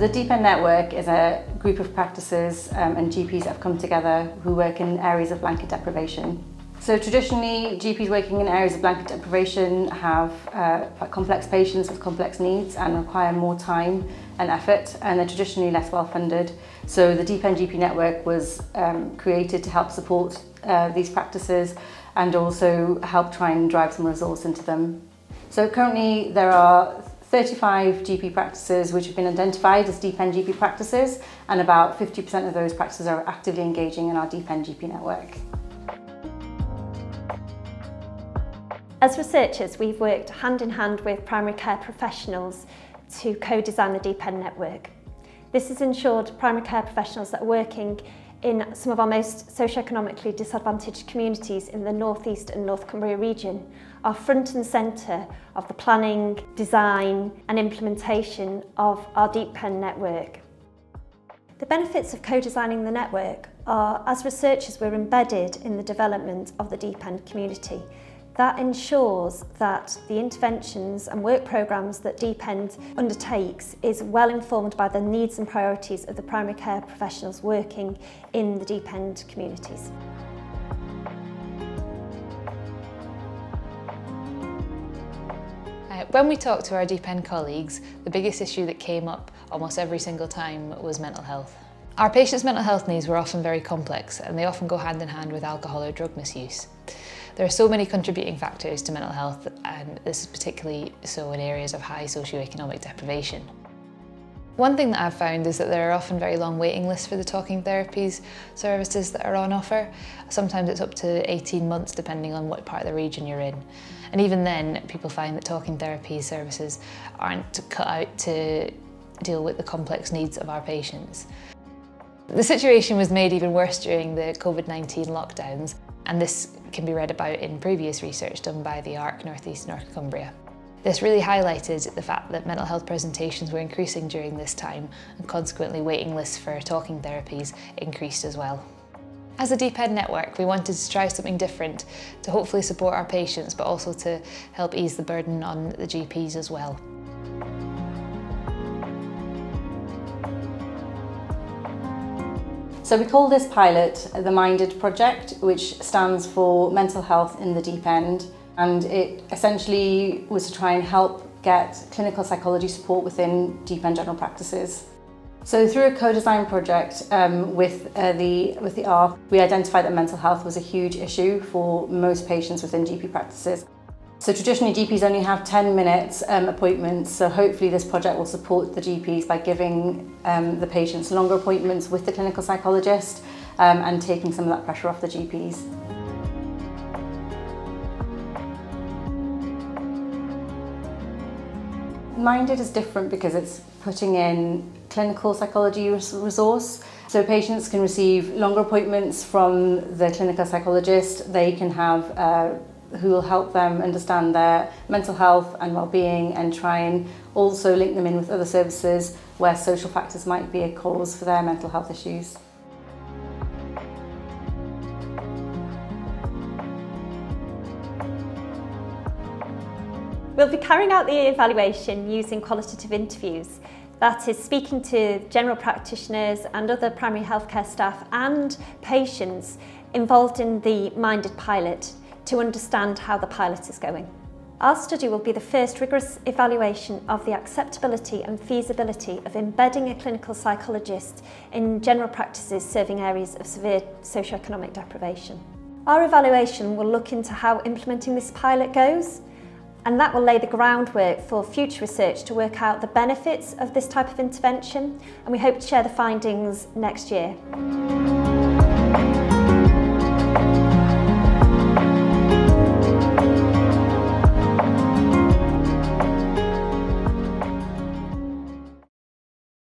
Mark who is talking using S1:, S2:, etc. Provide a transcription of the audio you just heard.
S1: the DPEN network is a group of practices and GPs that have come together who work in areas of blanket deprivation. So traditionally, GPs working in areas of blanket deprivation have complex patients with complex needs and require more time and effort, and they're traditionally less well funded. So the DPEN GP network was created to help support these practices and also help try and drive some resource into them. So currently there are 35 GP practices which have been identified as DPEN GP practices, and about 50% of those practices are actively engaging in our DPEN GP network.
S2: As researchers, we've worked hand in hand with primary care professionals to co-design the DPEN network. This has ensured primary care professionals that are working in some of our most socioeconomically disadvantaged communities in the North East and North Cumbria region are front and centre of the planning, design and implementation of our DPEN network. The benefits of co-designing the network are, as researchers, we're embedded in the development of the DPEN community. That ensures that the interventions and work programmes that DPEN undertakes is well informed by the needs and priorities of the primary care professionals working in the DPEN communities.
S3: When we talked to our DPEN colleagues, the biggest issue that came up almost every single time was mental health. Our patients' mental health needs were often very complex, and they often go hand in hand with alcohol or drug misuse. There are so many contributing factors to mental health, and this is particularly so in areas of high socioeconomic deprivation. One thing that I've found is that there are often very long waiting lists for the talking therapies services that are on offer. Sometimes it's up to 18 months depending on what part of the region you're in. And even then, people find that talking therapy services aren't cut out to deal with the complex needs of our patients. The situation was made even worse during the COVID-19 lockdowns, and this can be read about in previous research done by the ARC North East North Cumbria. This really highlighted the fact that mental health presentations were increasing during this time, and consequently waiting lists for talking therapies increased as well. As a DPEN network, we wanted to try something different to hopefully support our patients, but also to help ease the burden on the GPs as well.
S1: So we call this pilot the Minded project, which stands for Mental Health in the Deep End, and it essentially was to try and help get clinical psychology support within deep end general practices. So through a co-design project with the ARC, we identified that mental health was a huge issue for most patients within GP practices. So traditionally GPs only have 10 minutes appointments, so hopefully this project will support the GPs by giving the patients longer appointments with the clinical psychologist and taking some of that pressure off the GPs. Minded is different because it's putting in clinical psychology resource. So patients can receive longer appointments from the clinical psychologist. They can have who will help them understand their mental health and well-being, and try and also link them in with other services where social factors might be a cause for their mental health issues.
S2: We'll be carrying out the evaluation using qualitative interviews. That is, speaking to general practitioners and other primary healthcare staff and patients involved in the Minded pilot to understand how the pilot is going. Our study will be the first rigorous evaluation of the acceptability and feasibility of embedding a clinical psychologist in general practices serving areas of severe socioeconomic deprivation. Our evaluation will look into how implementing this pilot goes, and that will lay the groundwork for future research to work out the benefits of this type of intervention, and we hope to share the findings next year.